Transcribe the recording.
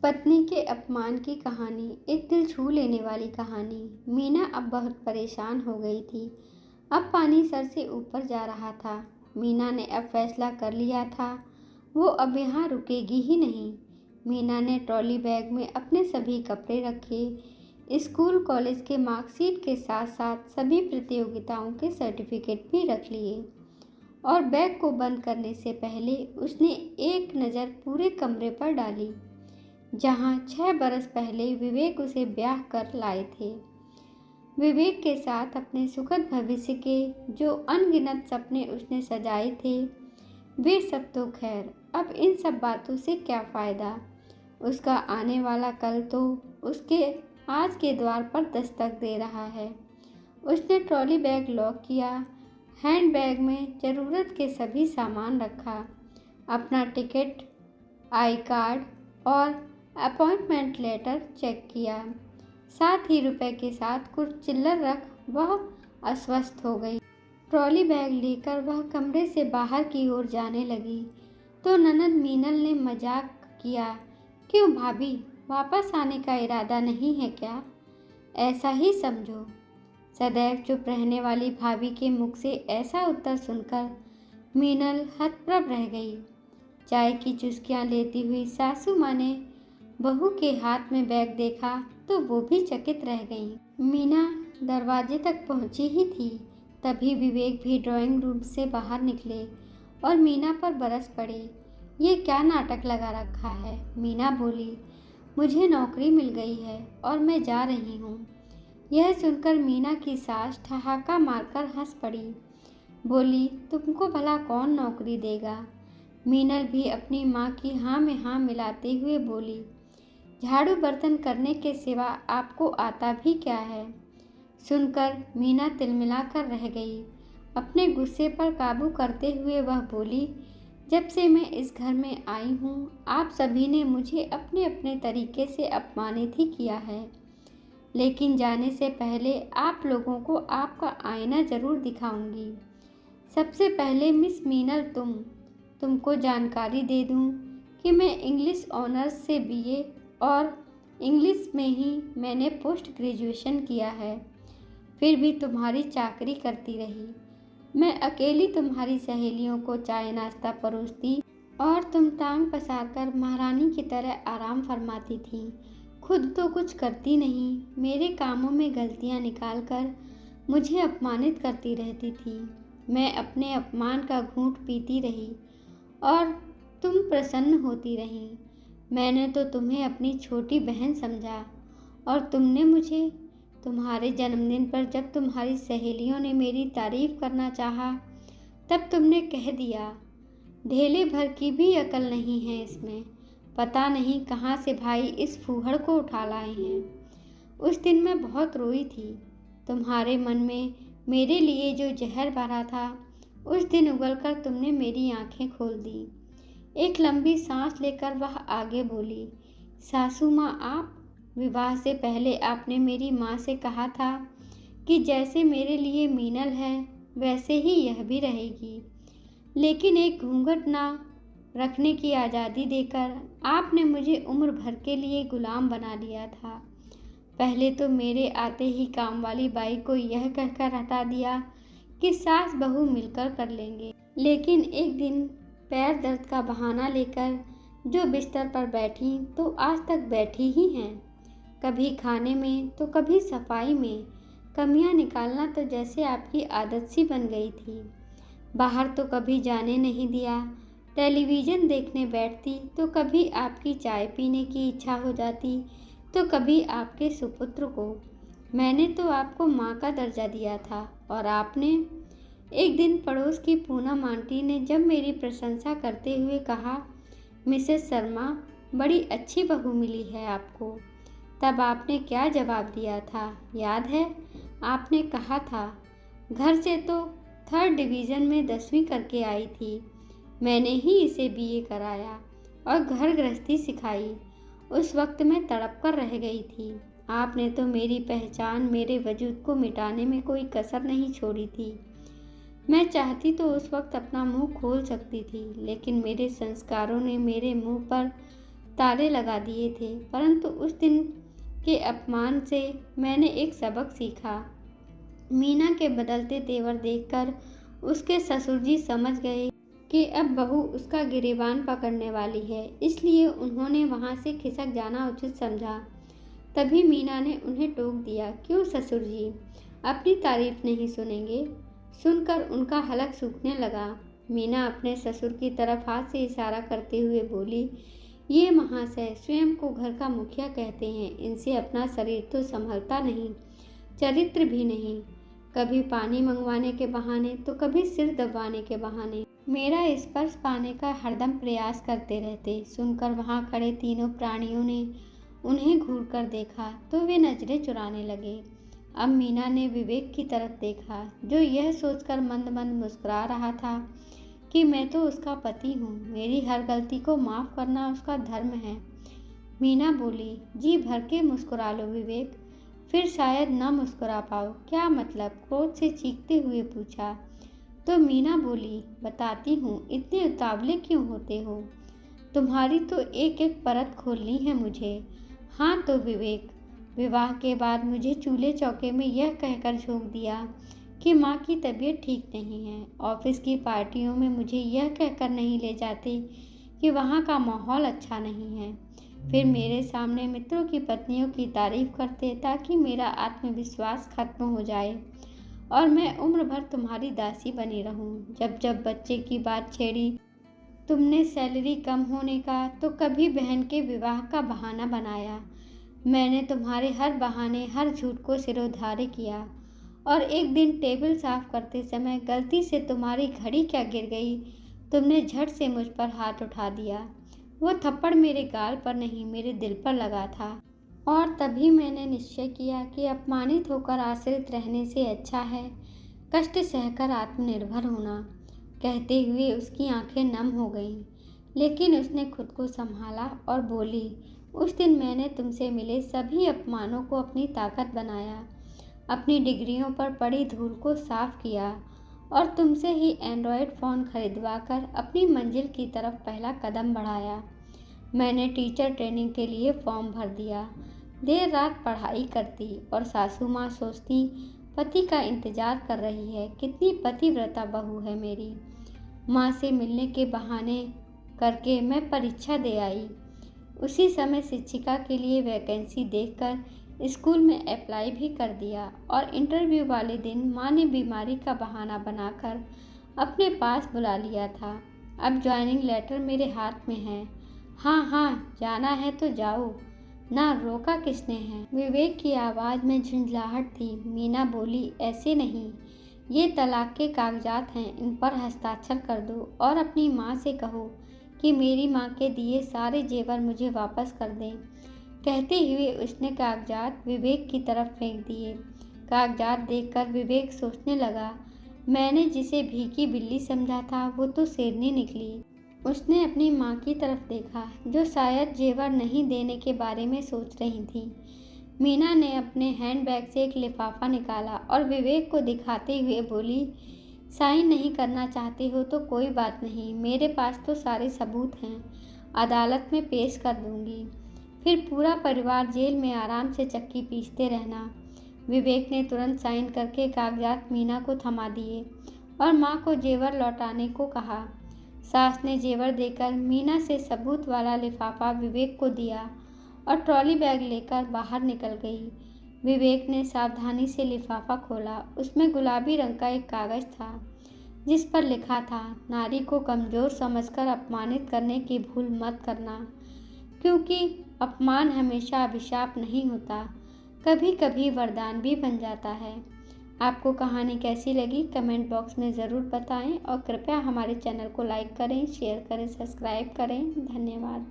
पत्नी के अपमान की कहानी, एक दिल छू लेने वाली कहानी। मीना अब बहुत परेशान हो गई थी। अब पानी सर से ऊपर जा रहा था। मीना ने अब फैसला कर लिया था, वो अब यहाँ रुकेगी ही नहीं। मीना ने ट्रॉली बैग में अपने सभी कपड़े रखे, स्कूल कॉलेज के मार्कशीट के साथ साथ सभी प्रतियोगिताओं के सर्टिफिकेट भी रख लिए। और बैग को बंद करने से पहले उसने एक नज़र पूरे कमरे पर डाली, जहाँ 6 बरस पहले विवेक उसे ब्याह कर लाए थे। विवेक के साथ अपने सुखद भविष्य के जो अनगिनत सपने उसने सजाए थे, वे सब तो खैर, अब इन सब बातों से क्या फ़ायदा। उसका आने वाला कल तो उसके आज के द्वार पर दस्तक दे रहा है। उसने ट्रॉली बैग लॉक किया, हैंड बैग में ज़रूरत के सभी सामान रखा, अपना टिकट, आई कार्ड और अपॉइंटमेंट लेटर चेक किया। साथ ही रुपए के साथ कुछ चिल्लर रख वह अस्वस्थ हो गई। ट्रॉली बैग लेकर वह कमरे से बाहर की ओर जाने लगी तो ननद मीनल ने मजाक किया, क्यों भाभी, वापस आने का इरादा नहीं है क्या? ऐसा ही समझो। सदैव चुप रहने वाली भाभी के मुख से ऐसा उत्तर सुनकर मीनल हतप्रभ रह गई। चाय की चुस्कियां लेती हुई सासू माँ ने बहू के हाथ में बैग देखा तो वो भी चकित रह गईं। मीना दरवाजे तक पहुंची ही थी, तभी विवेक भी ड्राइंग रूम से बाहर निकले और मीना पर बरस पड़े। ये क्या नाटक लगा रखा है? मीना बोली, मुझे नौकरी मिल गई है और मैं जा रही हूँ। यह सुनकर मीना की सास ठहाका मारकर हंस पड़ी। बोली, तुमको भला कौन नौकरी देगा? मीनल भी अपनी माँ की हाँ में हाँ मिलाते हुए बोली, झाड़ू बर्तन करने के सिवा आपको आता भी क्या है? सुनकर मीना तिलमिला कर रह गई। अपने गुस्से पर काबू करते हुए वह बोली, जब से मैं इस घर में आई हूँ, आप सभी ने मुझे अपने अपने तरीके से अपमानित ही किया है, लेकिन जाने से पहले आप लोगों को आपका आईना जरूर दिखाऊंगी। सबसे पहले मिस मीनल, तुमको जानकारी दे दूं कि मैं इंग्लिश ऑनर्स से बीए और इंग्लिश में ही मैंने पोस्ट ग्रेजुएशन किया है, फिर भी तुम्हारी चाकरी करती रही। मैं अकेली तुम्हारी सहेलियों को चाय नाश्ता परोसती और तुम टांग पसार कर महारानी की तरह आराम फरमाती थी। खुद तो कुछ करती नहीं, मेरे कामों में गलतियां निकाल कर मुझे अपमानित करती रहती थी। मैं अपने अपमान का घूंट पीती रही और तुम प्रसन्न होती रही। मैंने तो तुम्हें अपनी छोटी बहन समझा और तुमने मुझे तुम्हारे जन्मदिन पर जब तुम्हारी सहेलियों ने मेरी तारीफ करना चाहा, तब तुमने कह दिया, ढेले भर की भी अकल नहीं है इसमें, पता नहीं कहाँ से भाई इस फूहड़ को उठा लाए हैं। उस दिन मैं बहुत रोई थी। तुम्हारे मन में मेरे लिए जो जहर भरा था, उस दिन उगलकर तुमने मेरी आंखें खोल दी। एक लंबी सांस लेकर वह आगे बोली, सासू माँ, आप विवाह से पहले आपने मेरी माँ से कहा था कि जैसे मेरे लिए मीनल है वैसे ही यह भी रहेगी, लेकिन एक घूंघट ना रखने की आज़ादी देकर आपने मुझे उम्र भर के लिए गुलाम बना लिया था। पहले तो मेरे आते ही काम वाली बाई को यह कहकर हटा दिया कि सास बहू मिलकर कर लेंगे, लेकिन एक दिन पैर दर्द का बहाना लेकर जो बिस्तर पर बैठी तो आज तक बैठी ही हैं। कभी खाने में तो कभी सफाई में कमियां निकालना तो जैसे आपकी आदत सी बन गई थी। बाहर तो कभी जाने नहीं दिया, टेलीविज़न देखने बैठती तो कभी आपकी चाय पीने की इच्छा हो जाती तो कभी आपके सुपुत्र को। मैंने तो आपको माँ का दर्जा दिया था और आपने। एक दिन पड़ोस की पूनम आंटी ने जब मेरी प्रशंसा करते हुए कहा, मिसेस शर्मा, बड़ी अच्छी बहू मिली है आपको, तब आपने क्या जवाब दिया था याद है? आपने कहा था, घर से तो 3rd डिवीज़न में 10वीं करके आई थी, मैंने ही इसे बीए कराया और घर गृहस्थी सिखाई। उस वक्त मैं तड़प कर रह गई थी। आपने तो मेरी पहचान, मेरे वजूद को मिटाने में कोई कसर नहीं छोड़ी थी। मैं चाहती तो उस वक्त अपना मुंह खोल सकती थी, लेकिन मेरे संस्कारों ने मेरे मुंह पर ताले लगा दिए थे, परंतु उस दिन के अपमान से मैंने एक सबक सीखा। मीना के बदलते तेवर देखकर उसके ससुर जी समझ गए कि अब बहू उसका गिरेबान पकड़ने वाली है, इसलिए उन्होंने वहां से खिसक जाना उचित समझा। तभी मीना ने उन्हें टोक दिया, क्यों ससुर जी, अपनी तारीफ नहीं सुनेंगे? सुनकर उनका हलक सूखने लगा। मीना अपने ससुर की तरफ हाथ से इशारा करते हुए बोली, ये महाशय स्वयं को घर का मुखिया कहते हैं, इनसे अपना शरीर तो संभलता नहीं, चरित्र भी नहीं। कभी पानी मंगवाने के बहाने तो कभी सिर दबाने के बहाने मेरा स्पर्श पाने का हरदम प्रयास करते रहते। सुनकर वहां खड़े तीनों प्राणियों ने उन्हें घूरकर देखा तो वे नजरें चुराने लगे। अब मीना ने विवेक की तरफ देखा, जो यह सोचकर मंद मंद मुस्कुरा रहा था कि मैं तो उसका पति हूँ, मेरी हर गलती को माफ़ करना उसका धर्म है। मीना बोली, जी भर के मुस्कुरा लो विवेक, फिर शायद न मुस्कुरा पाओ। क्या मतलब? क्रोध से चीखते हुए पूछा। तो मीना बोली, बताती हूँ, इतने उतावले क्यों होते हो? तुम्हारी तो एक एक परत खोलनी है मुझे। हाँ तो विवेक, विवाह के बाद मुझे चूल्हे चौके में यह कहकर झोंक दिया कि माँ की तबीयत ठीक नहीं है। ऑफिस की पार्टियों में मुझे यह कहकर नहीं ले जाते कि वहाँ का माहौल अच्छा नहीं है। फिर मेरे सामने मित्रों की पत्नियों की तारीफ करते ताकि मेरा आत्मविश्वास खत्म हो जाए और मैं उम्र भर तुम्हारी दासी बनी रहूं। जब जब बच्चे की बात छेड़ी, तुमने सैलरी कम होने का तो कभी बहन के विवाह का बहाना बनाया। मैंने तुम्हारे हर बहाने, हर झूठ को सिरोधार्य किया और एक दिन टेबल साफ करते समय गलती से तुम्हारी घड़ी क्या गिर गई, तुमने झट से मुझ पर हाथ उठा दिया। वो थप्पड़ मेरे गाल पर नहीं, मेरे दिल पर लगा था और तभी मैंने निश्चय किया कि अपमानित होकर आश्रित रहने से अच्छा है कष्ट सहकर आत्मनिर्भर होना। कहते हुए उसकी आंखें नम हो गईं, लेकिन उसने खुद को संभाला और बोली, उस दिन मैंने तुमसे मिले सभी अपमानों को अपनी ताकत बनाया, अपनी डिग्रियों पर पड़ी धूल को साफ किया और तुमसे ही एंड्रॉयड फ़ोन खरीदवाकर अपनी मंजिल की तरफ पहला कदम बढ़ाया। मैंने टीचर ट्रेनिंग के लिए फॉर्म भर दिया, देर रात पढ़ाई करती और सासू माँ सोचती पति का इंतज़ार कर रही है, कितनी पतिव्रता बहू है मेरी। माँ से मिलने के बहाने करके मैं परीक्षा दे आई। उसी समय शिक्षिका के लिए वैकेंसी देखकर स्कूल में अप्लाई भी कर दिया और इंटरव्यू वाले दिन माँ ने बीमारी का बहाना बनाकर अपने पास बुला लिया था। अब ज्वाइनिंग लेटर मेरे हाथ में है। हाँ हाँ, जाना है तो जाओ, ना रोका किसने है? विवेक की आवाज़ में झुंझलाहट थी। मीना बोली, ऐसे नहीं, ये तलाक के कागजात हैं, इन पर हस्ताक्षर कर दो और अपनी माँ से कहो कि मेरी माँ के दिए सारे जेवर मुझे वापस कर दें। कहते हुए उसने कागजात विवेक की तरफ फेंक दिए। कागजात देखकर विवेक सोचने लगा, मैंने जिसे भीगी बिल्ली समझा था वो तो शेरनी निकली। उसने अपनी माँ की तरफ देखा, जो शायद जेवर नहीं देने के बारे में सोच रही थी। मीना ने अपने हैंडबैग से एक लिफाफा निकाला और विवेक को दिखाते हुए बोली, साइन नहीं करना चाहते हो तो कोई बात नहीं, मेरे पास तो सारे सबूत हैं, अदालत में पेश कर दूंगी, फिर पूरा परिवार जेल में आराम से चक्की पीसते रहना। विवेक ने तुरंत साइन करके कागजात मीना को थमा दिए और माँ को जेवर लौटाने को कहा। सास ने जेवर देकर मीना से सबूत वाला लिफाफा विवेक को दिया और ट्रॉली बैग लेकर बाहर निकल गई। विवेक ने सावधानी से लिफाफा खोला। उसमें गुलाबी रंग का एक कागज़ था जिस पर लिखा था, नारी को कमज़ोर समझकर अपमानित करने की भूल मत करना, क्योंकि अपमान हमेशा अभिशाप नहीं होता, कभी कभी वरदान भी बन जाता है। आपको कहानी कैसी लगी कमेंट बॉक्स में ज़रूर बताएं और कृपया हमारे चैनल को लाइक करें, शेयर करें, सब्सक्राइब करें। धन्यवाद।